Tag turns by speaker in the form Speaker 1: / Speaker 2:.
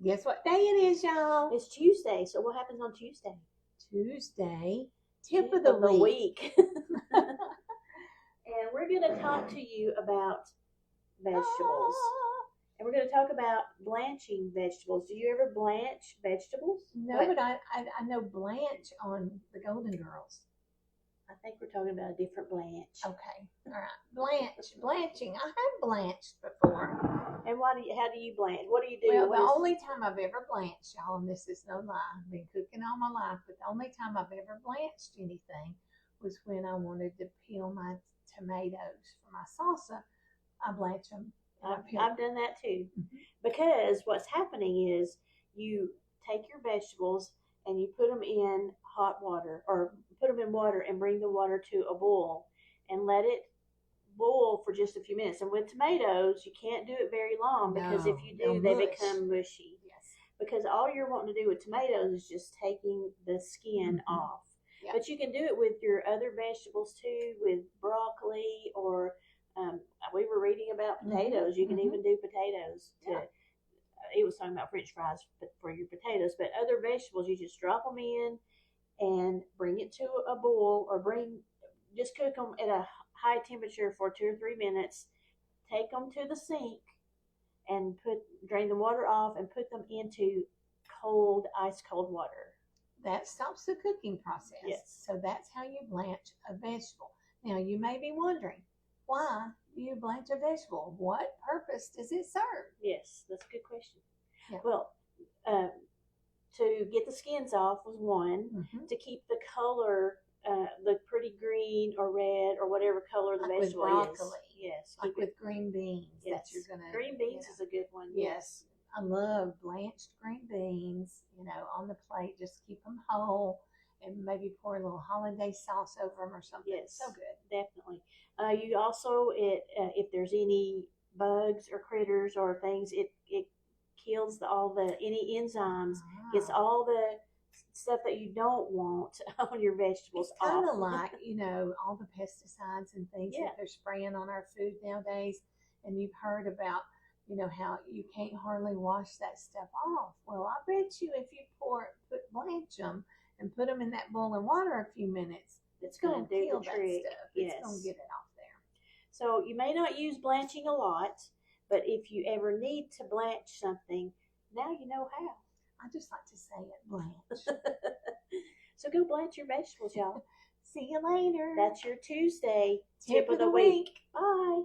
Speaker 1: Guess what day it is, y'all?
Speaker 2: It's Tuesday. So what happens on Tuesday?
Speaker 1: Tuesday, tip of the week.
Speaker 2: And we're going to talk to you about vegetables. And we're going to talk about blanching vegetables. Do you ever blanch vegetables?
Speaker 1: No, but I know Blanch on the Golden Girls.
Speaker 2: I think we're talking about a different Blanch.
Speaker 1: Okay, all right. Blanching. I have blanched before.
Speaker 2: And how do you blanch? What do you do?
Speaker 1: Well, the only time I've ever blanched, y'all, and this is no lie, I've been cooking all my life, but the only time I've ever blanched anything was when I wanted to peel my tomatoes for my salsa. I blanch them.
Speaker 2: I've done that too. Because what's happening is you take your vegetables and you put them in hot water, or put them in water and bring the water to a boil and let it boil for just a few minutes. And with tomatoes, you can't do it very long, because if you do, they become mushy.
Speaker 1: Yes.
Speaker 2: Because all you're wanting to do with tomatoes is just taking the skin off. Yep. But you can do it with your other vegetables too, with broccoli, or we were reading about potatoes. You can even do potatoes. It was talking about French fries for your potatoes, but other vegetables, you just drop them in and bring it to a boil, or just cook them at a high temperature for 2 or 3 minutes. Take them to the sink and drain the water off and put them into ice cold water.
Speaker 1: That stops the cooking process.
Speaker 2: Yes.
Speaker 1: So that's how you blanch a vegetable. Now you may be wondering, why do you blanch a vegetable? What purpose does it serve?
Speaker 2: Yes, that's a good question.
Speaker 1: Yeah.
Speaker 2: Well, to get the skins off was one. To keep the color, the pretty green or red or whatever color the vegetable
Speaker 1: with broccoli.
Speaker 2: is. Yes.
Speaker 1: Like with green beans.
Speaker 2: Yes. Green beans is a good one. Yes.
Speaker 1: I love blanched green beans, on the plate. Just keep them whole, and maybe pour a little holiday sauce over them or something.
Speaker 2: Yes.
Speaker 1: So good.
Speaker 2: Definitely. You also, if there's any bugs or critters or things, it kills any enzymes, gets all the stuff that you don't want on your vegetables
Speaker 1: off. It's kind of like, all the pesticides and things that they're spraying on our food nowadays. And you've heard about, how you can't hardly wash that stuff off. Well, I bet you if you blanch them and put them in that boiling water a few minutes, it's going to kill that stuff.
Speaker 2: Yes.
Speaker 1: It's going to get it off there.
Speaker 2: So you may not use blanching a lot, but if you ever need to blanch something, now you know how.
Speaker 1: I just like to say it, blanch.
Speaker 2: So go blanch your vegetables, y'all.
Speaker 1: See you later.
Speaker 2: That's your Tuesday tip of the week. Bye.